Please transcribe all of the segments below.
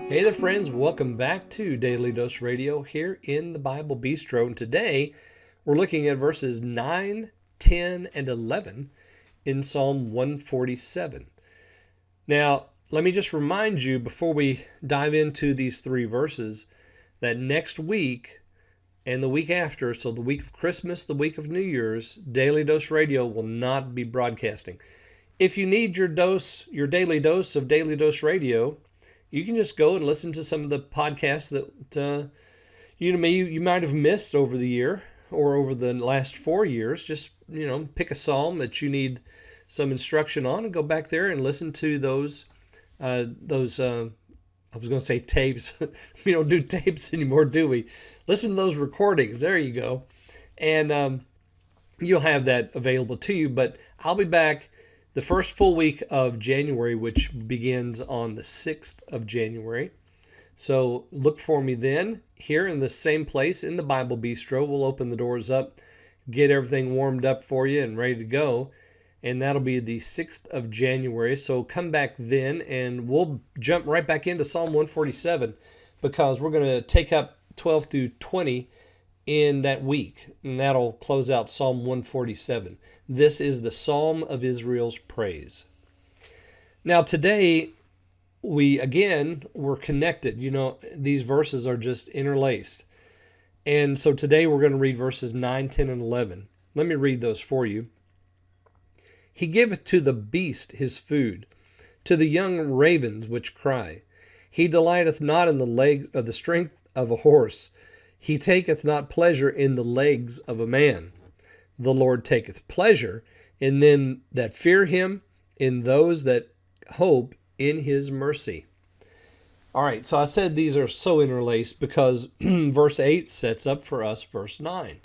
Hey there, friends. Welcome back to Daily Dose Radio here in the Bible Bistro. And today we're looking at verses 9, 10, and 11 in Psalm 147. Now, let me just remind you before we dive into these three verses that next week and the week after, so the week of Christmas, the week of New Year's, Daily Dose Radio will not be broadcasting. If you need your daily dose of Daily Dose Radio, you can just go and listen to some of the podcasts that you might have missed over the year or over the last 4 years. Just pick a psalm that you need some instruction on and go back there and listen to those. I was going to say tapes. We don't do tapes anymore, do we? Listen to those recordings. There you go, and you'll have that available to you. But I'll be back the first full week of January, which begins on the 6th of January. So look for me then here in the same place in the Bible Bistro. We'll open the doors up, get everything warmed up for you and ready to go. And that'll be the 6th of January. So come back then and we'll jump right back into Psalm 147 because we're going to take up 12 through 20 in that week. And that'll close out Psalm 147. This is the Psalm of Israel's praise. Now today, we're connected. These verses are just interlaced. And so today we're going to read verses 9, 10, and 11. Let me read those for you. He giveth to the beast his food, to the young ravens which cry. He delighteth not in the leg of the strength of a horse. He taketh not pleasure in the legs of a man. The Lord taketh pleasure in them that fear him, in those that hope in his mercy. All right, so I said these are so interlaced because verse 8 sets up for us verse 9.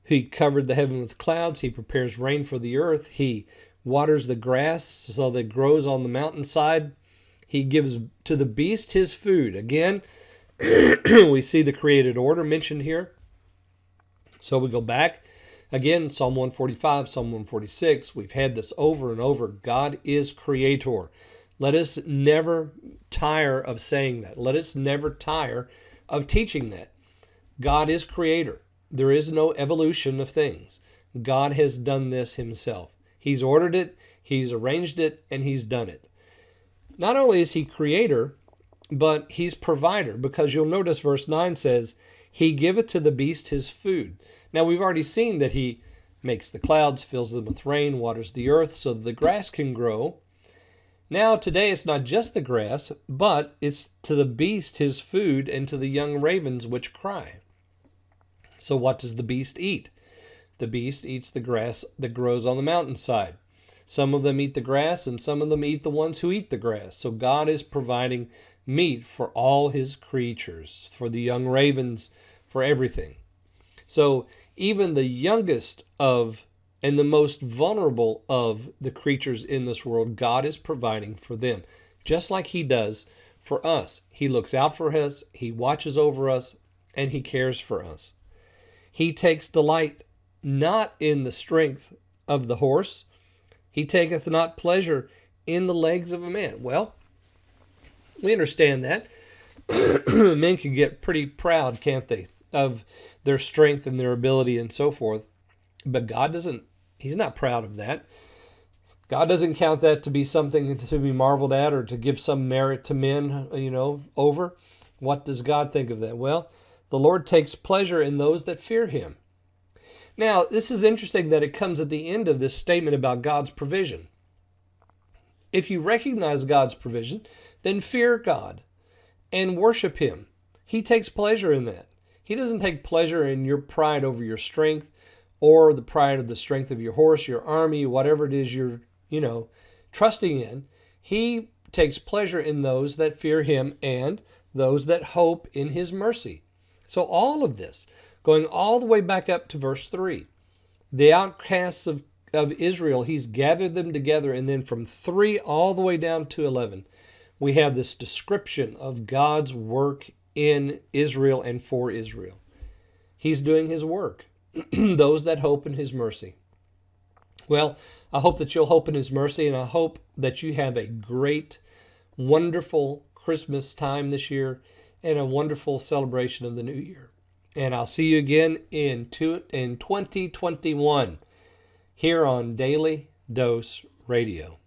He covered the heaven with clouds. He prepares rain for the earth. He waters the grass so that it grows on the mountainside. He gives to the beast his food. Again, we see the created order mentioned here. So we go back. Again, Psalm 145, Psalm 146, we've had this over and over. God is creator. Let us never tire of saying that. Let us never tire of teaching that. God is creator. There is no evolution of things. God has done this himself. He's ordered it, he's arranged it, and he's done it. Not only is he creator, but he's provider, because you'll notice verse 9 says, he giveth to the beast his food. Now, we've already seen that he makes the clouds, fills them with rain, waters the earth so that the grass can grow. Now, today it's not just the grass, but it's to the beast his food and to the young ravens which cry. So what does the beast eat? The beast eats the grass that grows on the mountainside. Some of them eat the grass and some of them eat the ones who eat the grass. So God is providing meat for all his creatures, for the young ravens, for everything. So even the youngest of and the most vulnerable of the creatures in this world, God is providing for them, just like he does for us. He looks out for us, he watches over us, and he cares for us. He takes delight not in the strength of the horse. He taketh not pleasure in the legs of a man. Well, we understand that. Men can get pretty proud, can't they, of their strength and their ability and so forth. But God doesn't, he's not proud of that. God doesn't count that to be something to be marveled at or to give some merit to men, over. What does God think of that? Well, the Lord takes pleasure in those that fear him. Now, this is interesting that it comes at the end of this statement about God's provision. If you recognize God's provision, then fear God and worship him. He takes pleasure in that. He doesn't take pleasure in your pride over your strength or the pride of the strength of your horse, your army, whatever it is you're, trusting in. He takes pleasure in those that fear him and those that hope in his mercy. So all of this, going all the way back up to verse 3, the outcasts of Israel, he's gathered them together. And then from 3 all the way down to 11, we have this description of God's work in Israel and for Israel. He's doing his work. Those that hope in his mercy. Well, I hope that you'll hope in his mercy, and I hope that you have a great, wonderful Christmas time this year and a wonderful celebration of the new year. And I'll see you again in 2021 here on Daily Dose Radio.